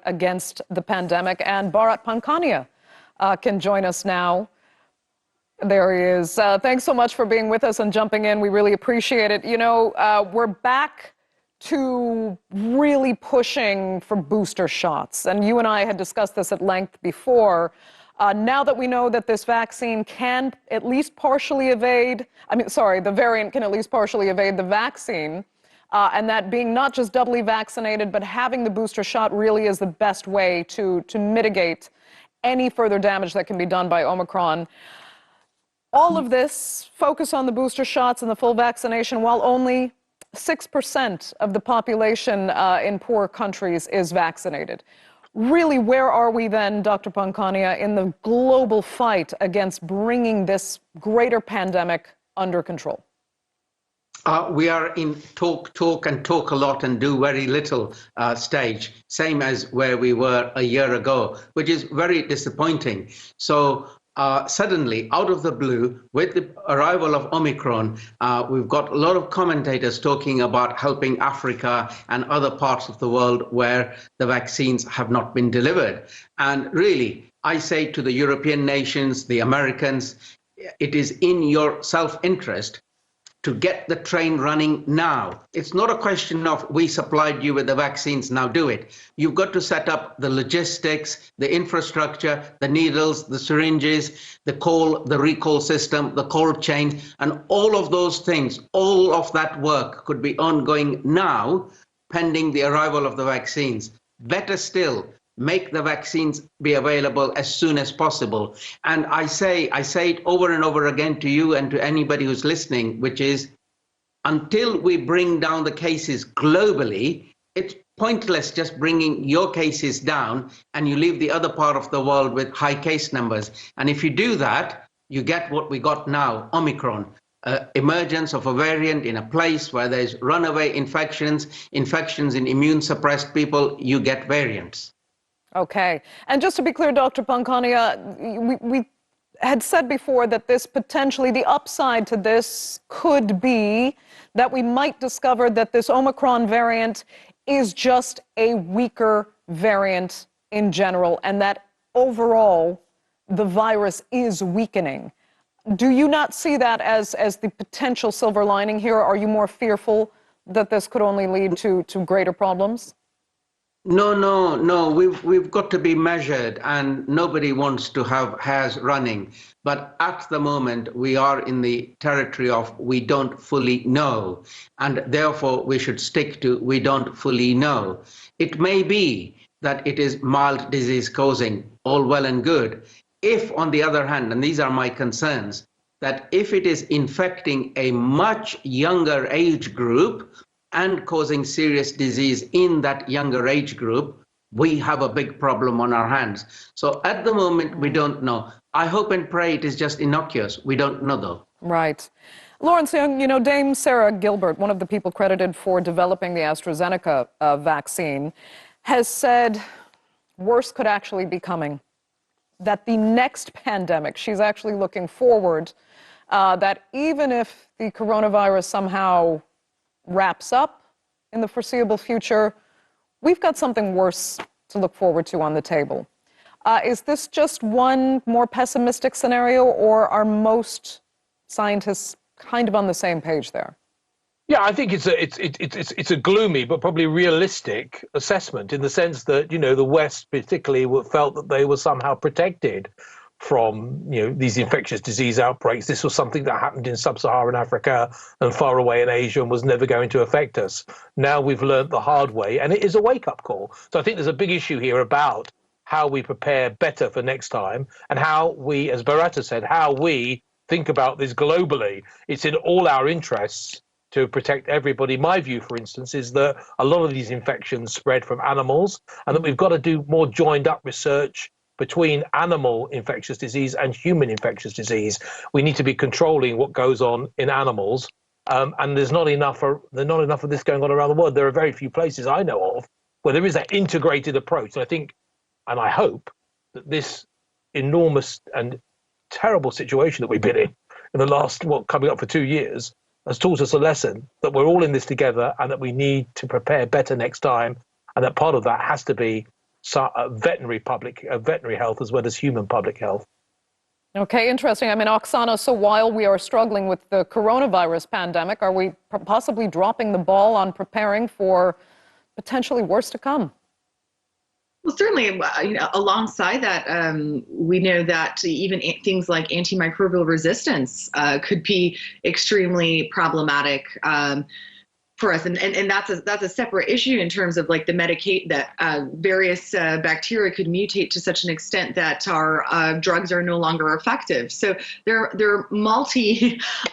against the pandemic. And Bharat Pankhania can join us now. There he is. Thanks so much for being with us and jumping in. We really appreciate it. You know, we're back to really pushing for booster shots. And you and I had discussed this at length before. Now that we know that this vaccine can at least partially evade, the variant can at least partially evade the vaccine, and that being not just doubly vaccinated, but having the booster shot really is the best way to mitigate any further damage that can be done by Omicron. All of this focus on the booster shots and the full vaccination, while only 6% of the population in poor countries is vaccinated. Really, where are we then, Dr. Pankhania, in the global fight against bringing this greater pandemic under control? We are in talk a lot and do very little stage, same as where we were a year ago, which is very disappointing. So suddenly, out of the blue, with the arrival of Omicron, we've got a lot of commentators talking about helping Africa and other parts of the world where the vaccines have not been delivered. And really, I say to the European nations, the Americans, it is in your self-interest to get the train running now. It's not a question of we supplied you with the vaccines, now do it. You've got to set up the logistics, the infrastructure, the needles, the syringes, the recall system, the cold chain, and all of those things. All of that work could be ongoing now, pending the arrival of the vaccines. Better still, make the vaccines be available as soon as possible. And I say it over and over again to you and to anybody who's listening, which is until we bring down the cases globally, it's pointless just bringing your cases down and you leave the other part of the world with high case numbers. And if you do that, you get what we got now, Omicron. Emergence of a variant in a place where there's runaway infections in immune suppressed people, you get variants. Okay. And just to be clear, Dr. Pankhania, we had said before that this potentially, the upside to this could be that we might discover that this Omicron variant is just a weaker variant in general, and that overall the virus is weakening. Do you not see that as the potential silver lining here? Are you more fearful that this could only lead to greater problems? No. We've got to be measured, and nobody wants to have hairs running. But at the moment, we are in the territory of we don't fully know, and therefore we should stick to we don't fully know. It may be that it is mild disease causing, all well and good. If, on the other hand, and these are my concerns, that if it is infecting a much younger age group, and causing serious disease in that younger age group, we have a big problem on our hands. So at the moment, we don't know. I hope and pray it is just innocuous. We don't know, though. Right. Lawrence Young, you know, Dame Sarah Gilbert, one of the people credited for developing the AstraZeneca vaccine, has said worse could actually be coming. That the next pandemic, she's actually looking forward, that even if the coronavirus somehow wraps up in the foreseeable future, we've got something worse to look forward to on the table. Is this just one more pessimistic scenario, or are most scientists kind of on the same page there? Yeah, I think it's a gloomy but probably realistic assessment, in the sense that, you know, the West particularly felt that they were somehow protected from, you know, these infectious disease outbreaks. This was something that happened in sub-Saharan Africa and far away in Asia and was never going to affect us. Now we've learned the hard way, and it is a wake-up call. So I think there's a big issue here about how we prepare better for next time, and how we, as Bharat said, how we think about this globally. It's in all our interests to protect everybody. My view, for instance, is that a lot of these infections spread from animals, and that we've got to do more joined-up research between animal infectious disease and human infectious disease. We need to be controlling what goes on in animals, and there's not enough of this going on around the world. There are very few places I know of where there is that integrated approach. And I think, and I hope, that this enormous and terrible situation that we've been in the last, coming up for 2 years, has taught us a lesson that we're all in this together, and that we need to prepare better next time, and that part of that has to be veterinary health as well as human public health. Okay, interesting. I mean, Oksana, so while we are struggling with the coronavirus pandemic, are we possibly dropping the ball on preparing for potentially worse to come? Well, certainly, alongside that, we know that even things like antimicrobial resistance could be extremely problematic for us, and that's a separate issue in terms of like the medicate that various bacteria could mutate to such an extent that our drugs are no longer effective. So there are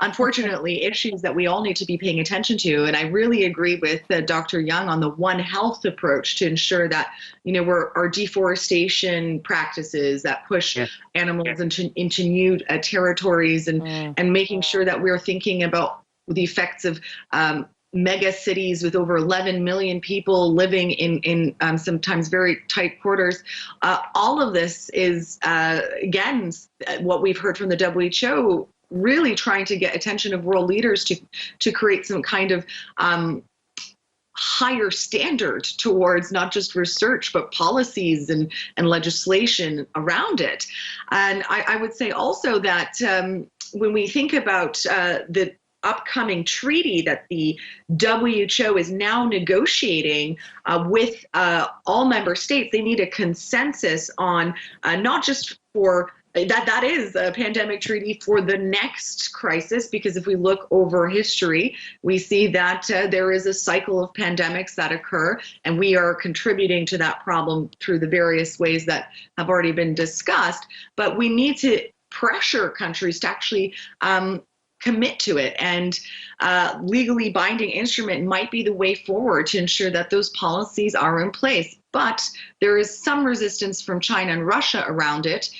unfortunately, issues that we all need to be paying attention to. And I really agree with Dr. Young on the One Health approach to ensure that our deforestation practices that push animals into new territories and making sure that we're thinking about the effects of mega cities with over 11 million people living in sometimes very tight quarters. All of this is, again, what we've heard from the WHO, really trying to get attention of world leaders to create some kind of higher standard towards not just research, but policies and legislation around it. And I would say also that when we think about the upcoming treaty that the WHO is now negotiating with all member states, they need a consensus on not just for that is a pandemic treaty for the next crisis, because if we look over history, we see that there is a cycle of pandemics that occur, and we are contributing to that problem through the various ways that have already been discussed. But we need to pressure countries to actually commit to it, and legally binding instrument might be the way forward to ensure that those policies are in place. But there is some resistance from China and Russia around it.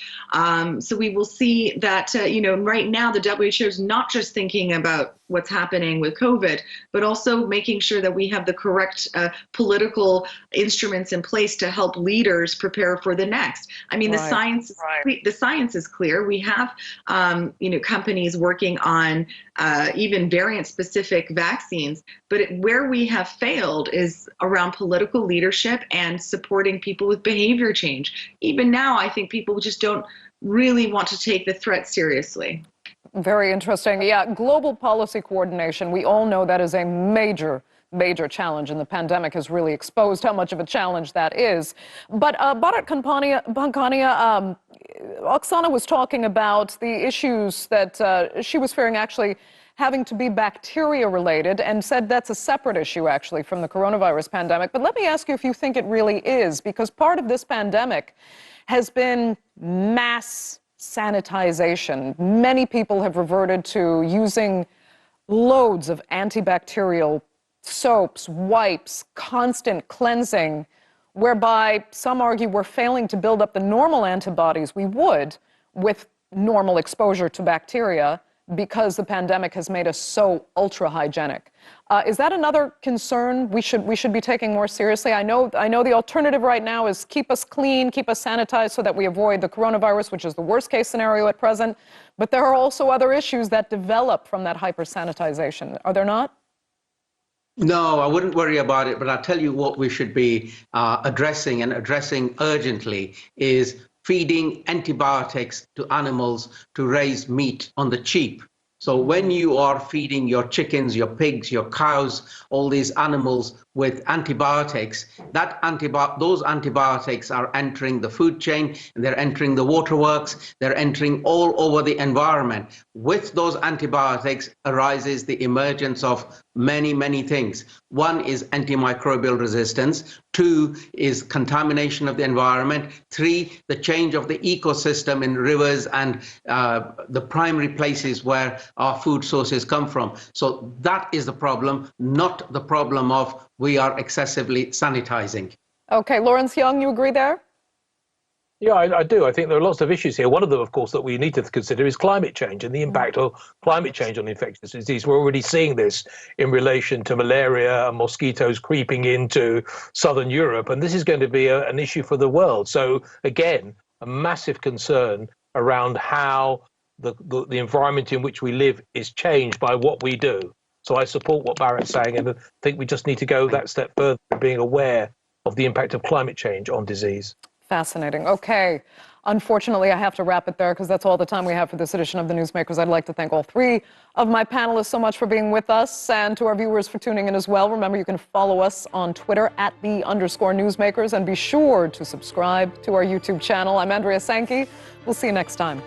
So we will see that, right now the WHO is not just thinking about what's happening with COVID, but also making sure that we have the correct political instruments in place to help leaders prepare for the next. I mean, the science is clear. We have, companies working on even variant-specific vaccines, but where we have failed is around political leadership and supporting people with behavior change. Even now, I think people just don't really want to take the threat seriously. Very interesting. Yeah, global policy coordination. We all know that is a major challenge, and the pandemic has really exposed how much of a challenge that is. But Bharat Kampania, Oksana was talking about the issues that she was fearing actually having to be bacteria related, and said that's a separate issue actually from the coronavirus pandemic. But let me ask you if you think it really is, because part of this pandemic has been mass sanitization. Many people have reverted to using loads of antibacterial soaps, wipes, constant cleansing, whereby some argue we're failing to build up the normal antibodies we would with normal exposure to bacteria, because the pandemic has made us so ultra-hygienic. Is that another concern we should be taking more seriously? I know the alternative right now is keep us clean, keep us sanitized so that we avoid the coronavirus, which is the worst case scenario at present. But there are also other issues that develop from that hyper-sanitization. Are there not? No, I wouldn't worry about it, but I'll tell you what we should be addressing urgently is feeding antibiotics to animals to raise meat on the cheap. So when you are feeding your chickens, your pigs, your cows, all these animals with antibiotics, those antibiotics are entering the food chain, and they're entering the waterworks, they're entering all over the environment. With those antibiotics arises the emergence of many things. One is antimicrobial resistance. 2 is contamination of the environment. 3, the change of the ecosystem in rivers and the primary places where our food sources come from. So that is the problem, not the problem of we are excessively sanitizing. Okay, Lawrence Young, you agree there? Yeah, I do. I think there are lots of issues here. One of them, of course, that we need to consider is climate change and the impact of climate change on infectious disease. We're already seeing this in relation to malaria and mosquitoes creeping into southern Europe, and this is going to be an issue for the world. So again, a massive concern around how the environment in which we live is changed by what we do. So I support what Bharat's saying, and I think we just need to go that step further, being aware of the impact of climate change on disease. Fascinating. Okay. Unfortunately, I have to wrap it there because that's all the time we have for this edition of the Newsmakers. I'd like to thank all three of my panelists so much for being with us, and to our viewers for tuning in as well. Remember, you can follow us on Twitter at @the_Newsmakers, and be sure to subscribe to our YouTube channel. I'm Andrea Sanke. We'll see you next time.